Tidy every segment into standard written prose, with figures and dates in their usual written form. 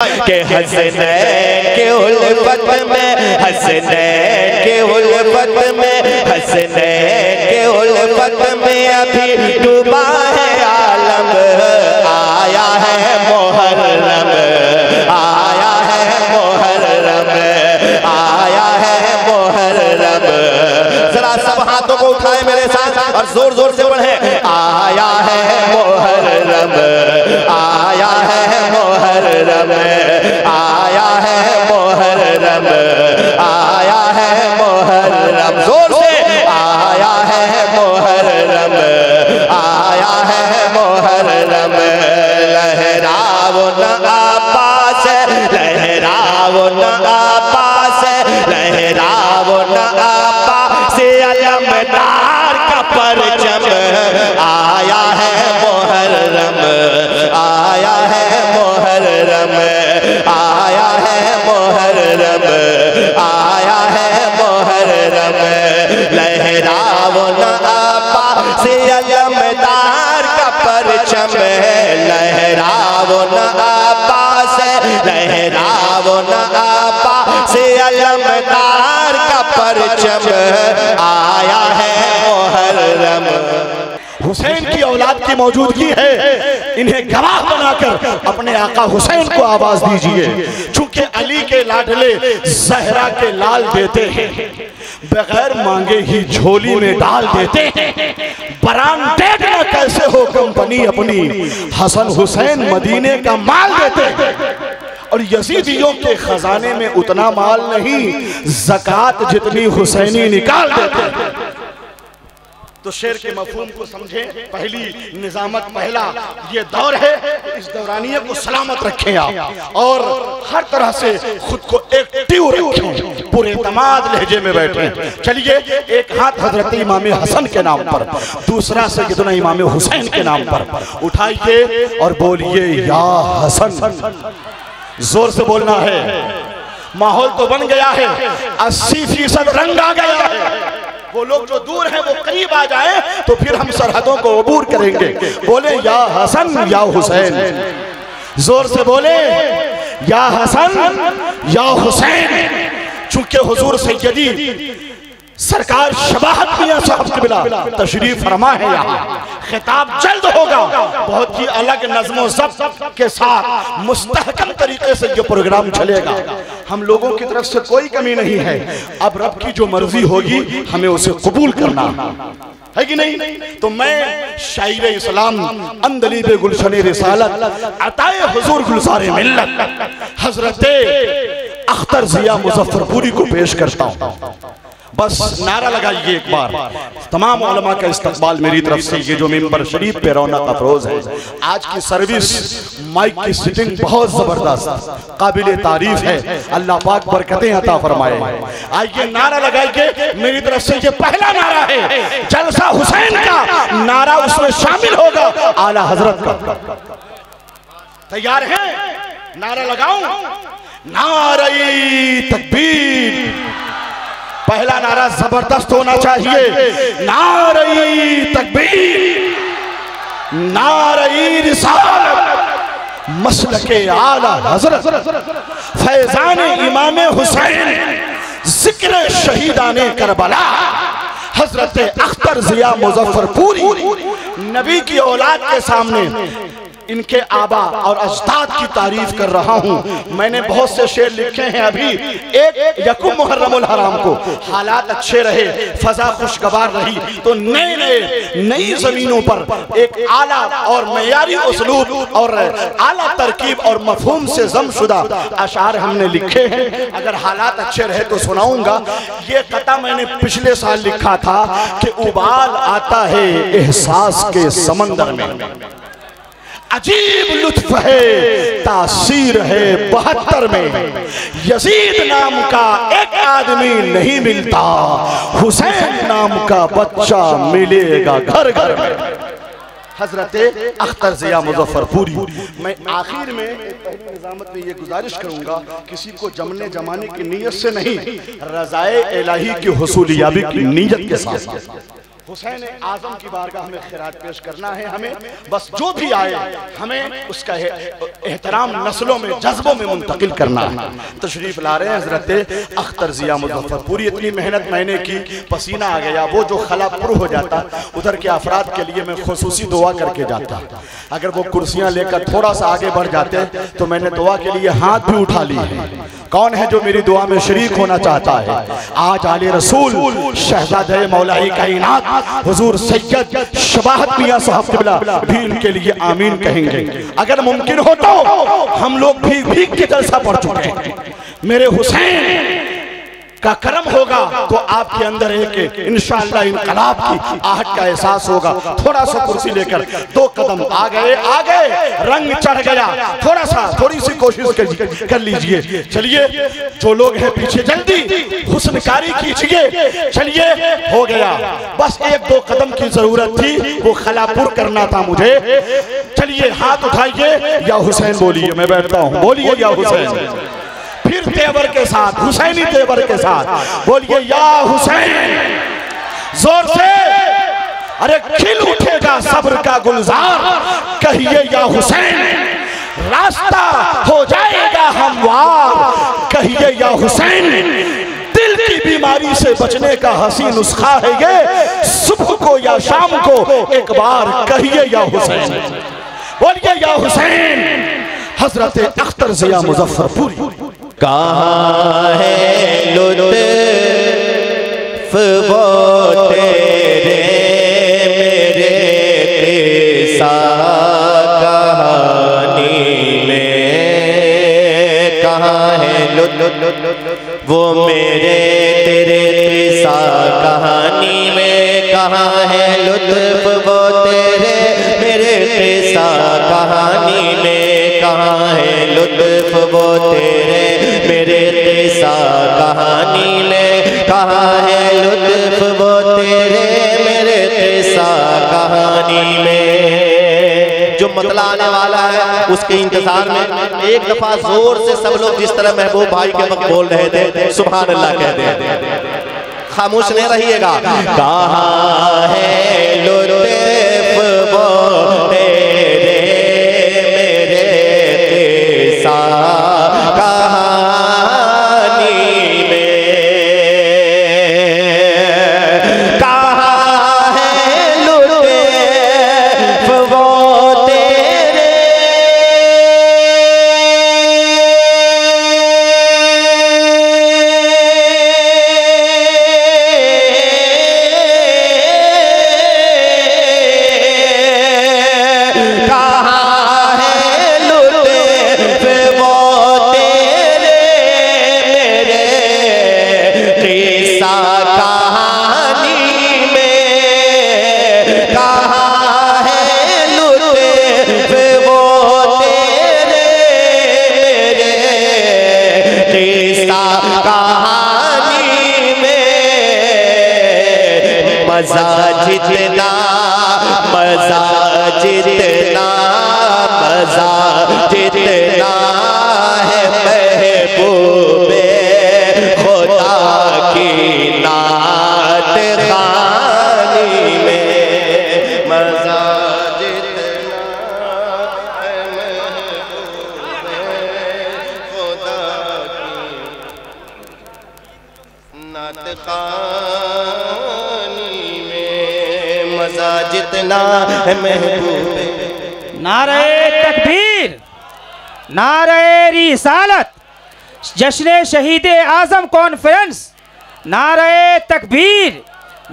के हसनैन के उल्फत में, हसनैन के उल्फत में, हसनैन के उल्फत में अभी डूबा है आलम। आया है मुहर्रम, आया है मुहर्रम, आया है मुहर्रम। जरा सब हाथों को उठाए मेरे साथ और जोर जोर से पढ़े। आया है मुहर्रम, आया है मुहर्रम, आया है मुहर्रम, आया है मुहर्रम। जोर से आया है मुहर्रम, आया है मुहर्रम। लहराओ न आपास, लहराओ न आपास, लहराओ न आपास अलमदार का परचम। आया है मुहर्रम, आया है मुहर्रम, आया है मुहर्रम, आया है मुहर्रम। लहराओ न आपास अलमदार का परचम, लहराओ न आपास, लहराओ न आपास अलमदार का परचम। आया है मुहर्रम। हुसैन की औलाद की मौजूदगी है, इन्हें गवाह बनाकर अपने आका हुसैन को आवाज दीजिए। चूंकि अली के लाडले ज़हरा के लाल देते हैं, बगैर मांगे ही झोली में डाल देते हैं। ब्रांडेड ना कैसे हो कंपनी अपनी, हसन हुसैन मदीने का माल देते हैं। और यजीदियों के खजाने में उतना माल नहीं, ज़कात जितनी हुसैनी निकाल देते हैं। तो शेर के मफहूम को समझें। पहली निजामत, पहला ये दौर है, इस दौरानिये को सलामत रखें आप और हर तरह से खुद को एक्टिव रखें, पूरे तमाद लहजे में बैठें। चलिए, एक हाथ हजरत इमाम हसन के नाम पर, दूसरा सैयदना इमाम हुसैन के नाम पर उठाइए और बोलिए या हसन। जोर से बोलना है। माहौल तो बन गया है, 80% रंग आ गया है। वो लोग जो दूर हैं वो करीब आ जाएं तो फिर हम सरहदों को अबूर करेंगे। बोले या हसन या हुसैन, जोर से बोले या हसन या हुसैन। चूंकि हुजूर सैयदी सरकार शबाहत मियां साहब की बिला तशरीफ फरमा है, यहाँ खिताब जल्द होगा। बहुत ही अलग नज़्मो ज़ब्त के साथ मुस्तहकम तरीके से ये प्रोग्राम चलेगा। हम लोगों की तरफ से कोई कमी नहीं है। अब रब की जो मर्जी होगी हमें उसे कबूल करना है कि नहीं। तो मैं शायर इस्लाम अंदलीब गुलशन रिसालत अताए हुजूर गुलज़ारे मिल्लत हजरत अख्तर ज़िया मुज़फ्फरपुरी को पेश करता हूँ। बस नारा लगाइए एक बार। तमाम उलमा का इस्तकबाल मेरी तरफ से। ये जो मिंबर शरीफ पे रौनक अफरोज है, आज की सर्विस माइक की सिटिंग बहुत जबरदस्त काबिले तारीफ है। अल्लाह पाक बरकतें अता फरमाए। आइए नारा लगाइए मेरी तरफ से। ये पहला नारा है, जलसा हुसैन का नारा उसमें शामिल होगा आला हजरत का। तैयार हैं? नारा लगाऊं? नारे तकबीर। पहला नारा जबरदस्त होना चाहिए। नारे तकबीर, नारे रिसालत, मसलके आला हजरत, फैजान इमाम हुसैन, जिक्र शहीदाने करबला, हजरत अख्तर ज़िया मुज़फ्फरपुरी। नबी की औलाद के सामने इनके आबा और अजदाद की तारीफ कर रहा हूँ। मैंने बहुत से शेर लिखे हैं। अभी एक यकुम मुहर्रमुल हराम को हालात अच्छे रहे, फजा खुशगवार रही, तो नई जमीनों पर एक आला और मयारी उसलूब और आला तरकीब और मफहूम से जमशुदा अशार हमने लिखे हैं। अगर हालात अच्छे रहे तो सुनाऊंगा। ये कता मैंने पिछले साल लिखा था कि उबाल आता है एहसास के समंदर में, अजीब लुत्फ है तासीर है 72 में, यजीद नाम का एक आदमी नहीं मिलता, हुसैन नाम का बच्चा मिलेगा घर घर में। हजरत अख्तर ज़िया मुज़फ्फरपुरी। मैं आखिर में पहली निज़ामत में ये गुजारिश करूंगा, किसी को जमने जमाने की नीयत से नहीं, रज़ाए इलाही की हुसूलियाबी की नीयत के साथ हुसैन आजम की बारगाह में खिरात पेश करना है हमें। बस जो भी आए हमें उसका एहतराम नस्लों में, जज्बों में मुंतकिल करना है। तशरीफ ला रहे हैं हजरत अख्तर ज़िया मुज़फ्फरपुरी। इतनी मेहनत मैंने की, पसीना आ गया। वो जो खला पुर हो जाता, उधर के अफराद के लिए मैं खुसूसी दुआ करके जाता। अगर वो कुर्सियां लेकर थोड़ा सा आगे बढ़ जाते तो मैंने दुआ के लिए हाथ भी उठा ली है। कौन है जो मेरी दुआ में शरीक होना चाहता है? आज आले रसूल शहजादे मौलाई कायनात हुजूर सैयद शबाहत मियां साहब क़िबला भी इनके लिए आमीन कहेंगे। अगर मुमकिन हो तो हम लोग भीख के जलसा पढ़ चुके हैं। मेरे हुसैन का करम होगा तो आपके अंदर एक इंशाअल्लाह इनकलाब की आहट का एहसास होगा। थोड़ा सा कुर्सी लेकर 2 कदम आ गए, रंग चढ़ गया। थोड़ी सी कोशिश कर लीजिए। चलिए, जो लोग हैं पीछे जल्दी हुस्नकारी कीजिए। चलिए, हो गया। बस 1-2 कदम की जरूरत थी, वो खलापुर करना था मुझे। चलिए, हाथ उठाइए, या हुसैन बोलिए, मैं बैठता हूँ। बोलिए या हुसैन। फिर तेवर के साथ, हुसैनी तेवर के साथ बोलिए या हुसैन। जोर से, अरे खिल उठेगा सब्र का गुलजार, कहिए या हुसैन। रास्ता हो जाएगा हमवार, कहिए या हुसैन। दिल की बीमारी से बचने का हसी नुस्खा है ये, सुबह को या शाम को एक बार कहिए या हुसैन। बोलिए या हुसैन। हजरत अख्तर ज़िया मुज़फ्फरपुरी। कहाँ है लुत्फ़ वो तेरे मेरे किस्सा कहानी में, कहाँ है लुत्फ़ वो मेरे तेरे किस्सा कहानी में, कहाँ है लुत्फ़ वो तेरे मेरे किस्सा कहानी में, कहाँ है लुत्फ़ वो तेरे मेरे किस्सा कहानी में, कहाँ है लुत्फ़ वो तेरे मेरे किस्सा कहानी में। जो मतला आने वाला है उसके इंतजार में एक दफा जोर से सब लोग जिस तरह महबूब भाई के वक्त बोल रहे थे सुभान अल्लाह कह दे। खामोश नहीं रहिएगा। कहाँ है लुत्फ़ वो तेरे मेरे किस्सा मजा जितना है महबूबे खुदा की नात खानी में, मजा जितना है महबूबे खुदा की नात खानी में, मजा जितना है महबूबे। नारे तकबीर, नारे रिसालत, जश्न शहीद आजम कॉन्फ्रेंस। नारे तकबीर,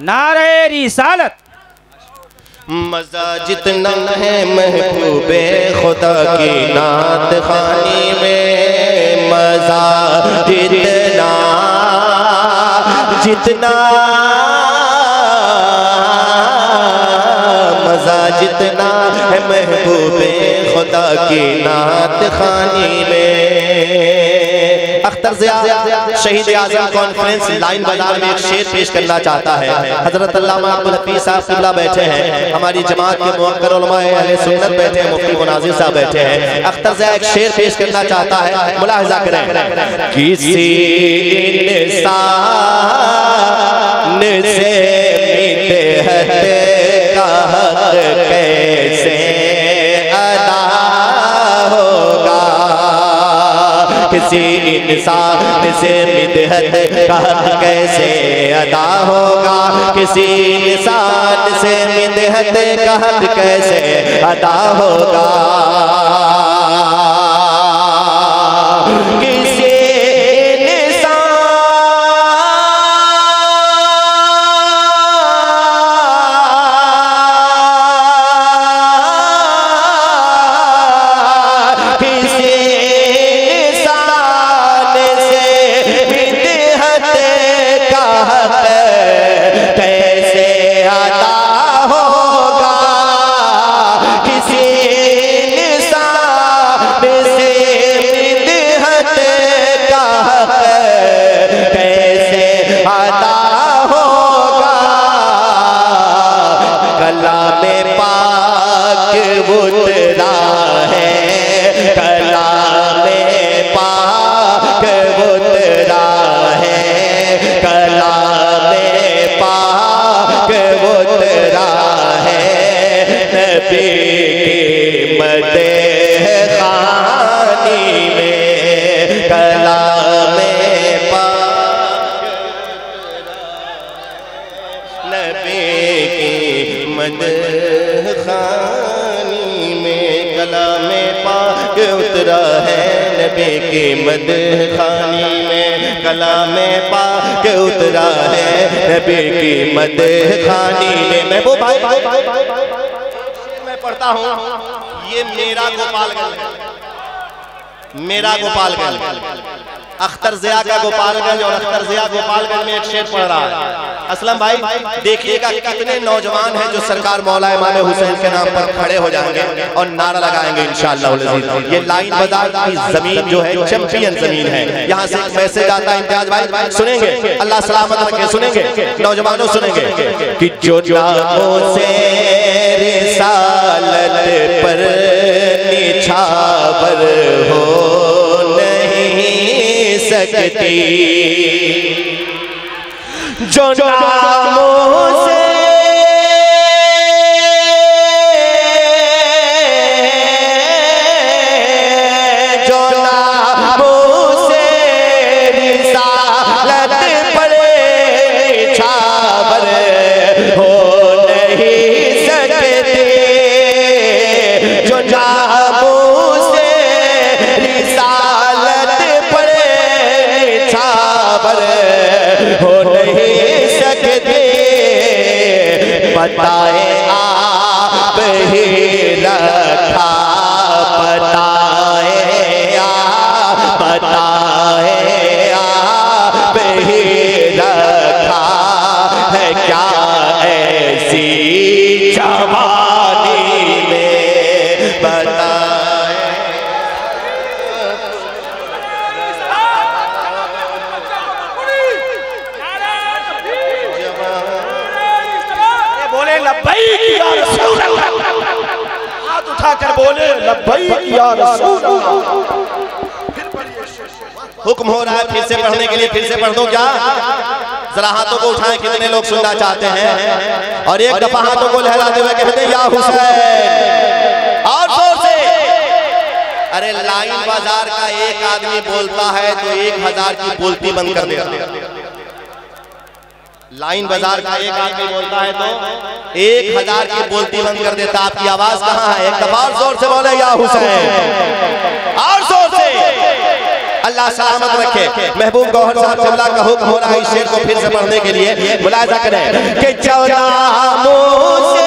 नारे रिसालत। मजा जितना है महबूबे खुदा की नात खानी में, मजा जितना जितना मजा जितना है महबूबे खुदा की नात खानी में। अख्तर ज़िया शहीद आज़म कॉन्फ्रेंस लाइन बाजार में एक शेर पेश करना चाहता है। हजरत अल्लामा अब्दुल हफीज़ साहब क़िबला बैठे हैं, हमारी जमात के मुअक्कर उलमाए अहले सुन्नत बैठे हैं, मुफ्ती मुनाज़िर साहब बैठे हैं। अख्तर ज़िया एक शेर पेश करना चाहता है, मुलाहिज़ा करें। किसी इंसान से मिट है का हक कैसे अदा होगा, किसी इंसान से मिदहत का हक कैसे अदा होगा, किसी इंसान से मिदहत का हक कैसे अदा होगा। किसी उतरा है नबी की मदखानी में, कलामे पाक उतरा है नबी की मदखानी में। महबूब भाई मैं पढ़ता हूँ, ये मेरा गोपालगंज, मेरा गोपालगंज, अख्तर ज़िया का गोपालगंज, और अख्तर ज़िया गोपालगंज में एक शेर पढ़ रहा है। असलम भाई देखिएगा कितने नौजवान हैं जो सरकार मौला इमाम हुसैन के नाम पर खड़े हो जाएंगे और नारा लगाएंगे इंशाअल्लाह। ये लाइन बाजार की जमीन जो है चैंपियन जमीन है। यहाँ से एक मैसेज आता है इम्तियाज भाई, सुनेंगे, अल्लाह सलामत रखे, सुनेंगे नौजवानों, सुनेंगे कि जो नामों से रिसालत पर निछावर हो नहीं सकती, जो नामों से रिसालत पर निछावर हो नहीं सकते, जो नामों से रिसालत पर निछावर हो नहीं सकते, बताए आप ही रखा, बताए आप ही रखा है क्या ऐसी जवानी में, बताए। बोले लब्बैक या रसूल अल्लाह, हाथ उठाकर बोले लब्बैक या रसूल अल्लाह। हुक्म हो रहा है फिर से पढ़ने के लिए, फिर से पढ़ दो क्या? जरा हाथों को उठाएं, कितने लोग सुनना चाहते हैं, और एक दफा हाथों को लहराते हुए कहते हैं या हुसैन, और जोर से। अरे लाइन बाजार का एक आदमी बोलता है तो 1000 की बोलती बंद कर देता है। लाइन बाजार का एक आदमी बोलता है तो 1000 की बोलती बंद कर देता। आपकी आवाज कहाँ है? एक दफा जोर से बोले या हुसैन, और जोर से। अल्लाह सलामत रखे। महबूब गौहर साहब क़िबला का हुक्म हो रहा है इस शेर को फिर से पढ़ने के लिए, मुलाहिजा करें कि चौनामों से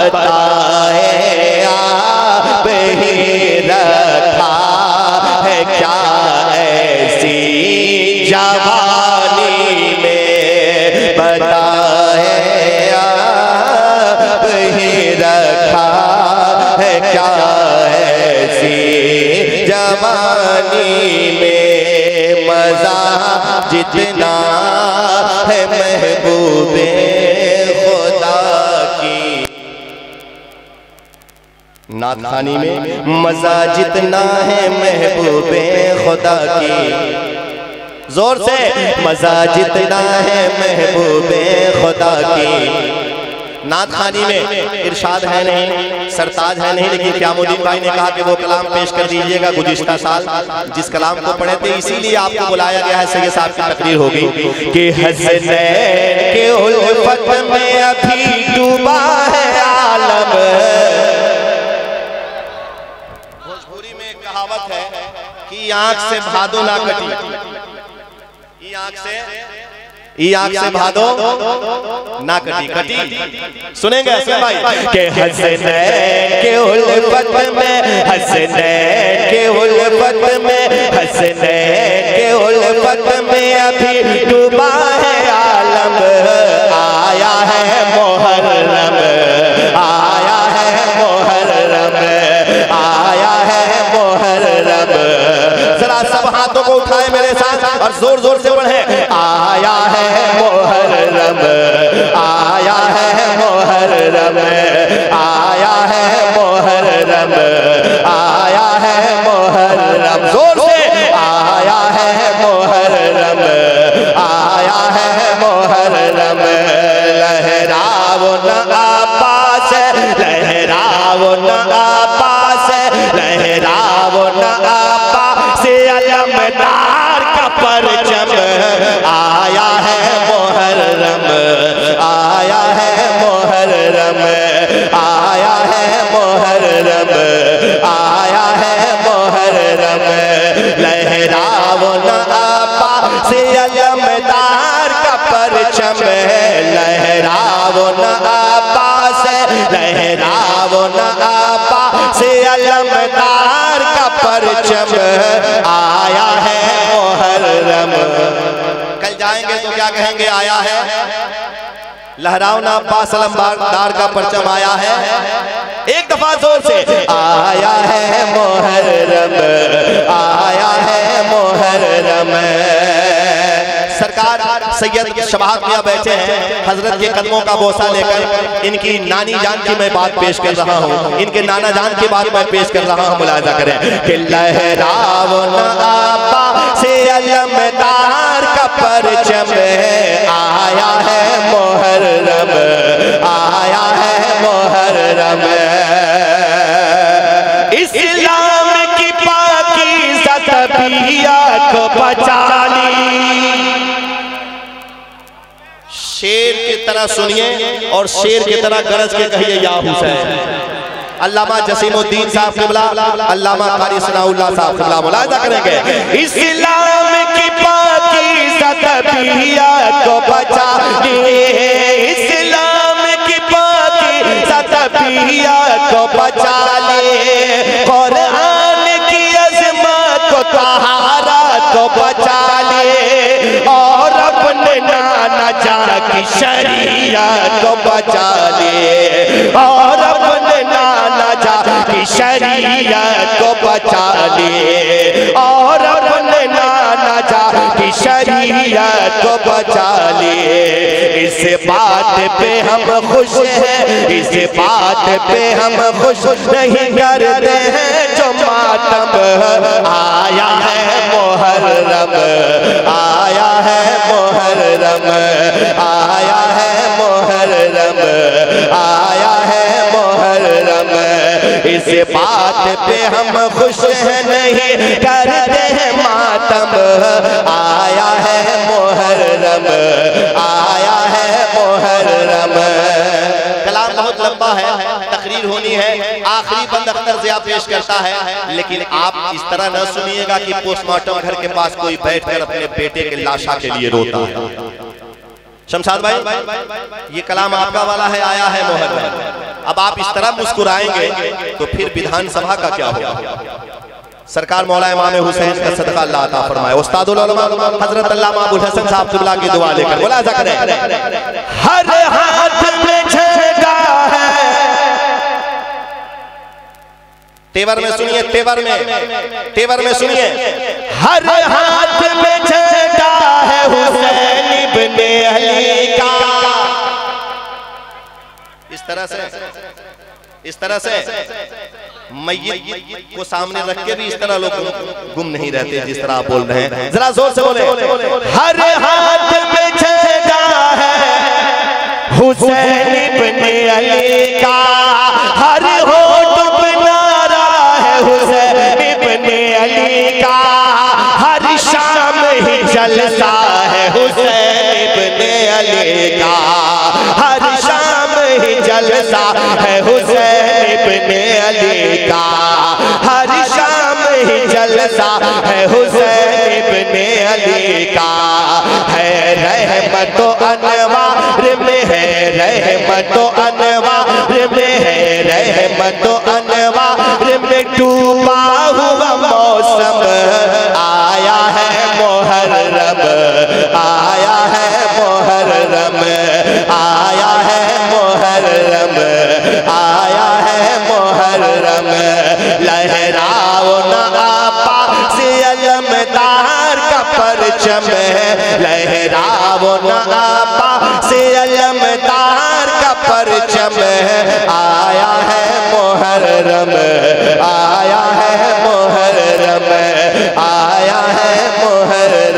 बताए आप ही रखा है क्या में मजा जितना है महबूबे खुदा की। नात खानी में मजा जितना है महबूबे खुदा की। जोर से मजा जितना है महबूबे खुदा की। नात खानी में इरशाद है नहीं, सरताज है नहीं, लेकिन क़यामुद्दीन भाई ने कहा कि वो कलाम पेश कर दीजिएगा गुज़िश्ता साल जिस कलाम को पढ़े थे, इसीलिए आपको बुलाया गया है। सैयद साहब की तकरीर होगी कि हसनैन के उल्फत में अभी डूबा है आलम। भोजपुरी में एक कहावत है कि आंख से भादो ना कटी, आंख से भादो ना कटी कटी। सुनेंगे हसन भाई के हसनैन के उल्फत में, हसनैन के उल्फत में, हसनैन के उल्फत में अभी डूबा है आलम। आया है मुहर्रम, आया है मुहर्रम, आया है मुहर्रम। जरा सब हाथों को उठाए मेरे साथ और जोर जोर से पढ़े। आया है मुहर्रम, आया है मुहर्रम, आया है मुहर्रम, आया है मुहर्रम। जोर से आया है मुहर्रम, आया है मुहर्रम। लहराओ न आपास, लहराओ न आपास, लहराओ न आपास अलमदार का परचम। आया है मुहर्रम, आया है मुहर्रम, आया है मुहर्रम, आया है मुहर्रम। लहराओ न आपा से अलमदार का परचम, लहराओ न आपा से, लहराओ न आपा से अलमदार का परचम। आया है मुहर्रम। कल जाएंगे तो क्या कहेंगे? आया है। लहराओ ना अब्बास अलमदार का परचम आया है। एक दफा जोर से आया है मुहर्रम, आया है मुहर्रम। सरकार सैयद शबाहत मियां बैठे हैं हजरत के कदमों का बोसा लेकर। इनकी नानी जान की मैं बात पेश कर रहा हूँ, इनके नाना जान की बात मैं पेश कर रहा हूँ। मुलाजा करें कि लहराओ न आपा से अलमदार का परचम। आया है मुहर्रम, आया है मुहर्रम। इस्लाम की पाकीज़ा तबीयत को बचा ली। शेर की तरह सुनिए और शेर की तरह गरज के कहिए या हुसैन। अल्लामा जसीमुद्दीन साहब क़िबला, अल्लामा कारी सनाउल्लाह साहब क़िबला मुलाजा करेंगे। इस्लाम की पाकीज़ा तबीयत को बचा लिए, इस्लाम की पाकीज़ा तबीयत को बचा लिए। कुरान की अज़मत को, तहारत को बचा लिए और अपने नाना जान की शरीयत को बचा लिए और अपने नाना जान की शरीयत को बचा लिए और अपने नाना जान की शरीयत को बचा लिए। इस बात पे हम खुश हैं, इस बात पे हम खुश नहीं करते हैं जो मातम। आया है मुहर्रम, आया है मुहर्रम, आया है मुहर्रम, आया है मुहर्रम। इस बात पे हम खुश हैं नहीं करते हैं मातम। आया है मुहर्रम, आया है मुहर्रम। कलाम बहुत लंबा है, तकरीर होनी है, आखिरी बंद अख्तर ज़िया पेश करता है, लेकिन आप इस तरह न सुनिएगा कि पोस्टमार्टम घर के पास कोई बैठकर अपने बेटे के लाशा के लिए रोता है। शमशाद भाई ये कलाम आपका वाला है, आया है मुहर्रम। अब आप इस तरह मुस्कुराएंगे तो फिर विधानसभा का क्या होगा? सरकार मौला इमाम हुसैन का सदका अल्लाह अता फरमाए। उस्तादुल उलमा हजरत अल्लामा अबुल हसन साहब क़िबला की दुआ लेकर मुलाज़ा करें। हर हाथ में झंडा है, तेवर में सुनिए, तेवर में सुनिए। हर हाथ में झंडा है हुसैन इब्ने अली का। इस तरह से मय्यत को सामने रख के भी इस तरह लोग गुम नहीं रहते जिस तरह आप बोल रहे हैं। जरा जोर से बोले। हर हाथ में झंडा है हुसैन इब्ने अली का, हर होठ पे नारा है हुसैन इब्ने अली का, हर शाम ही जलसा है हुसैन इब्ने अली का, हर शाम ही जलसा है हुसैन इब्ने अली का, हर शाम ही जलसा है हुसैन इब्ने अली का। है रहमत अनवार में, है रहमत अनवार में, है रहमत अनवार में डूबा हुआ मौसम आया है मुहर्रम, आया है मुहर्रम, आया है मुहर्रम, आया है मुहर्रम। लहराओ ना आपा से अलमदार का परचम, लहराओ ना आपा से अलमदार का परचम, आया है मुहर्रम, आया है मुहर्रम, आया है मुहर्रम।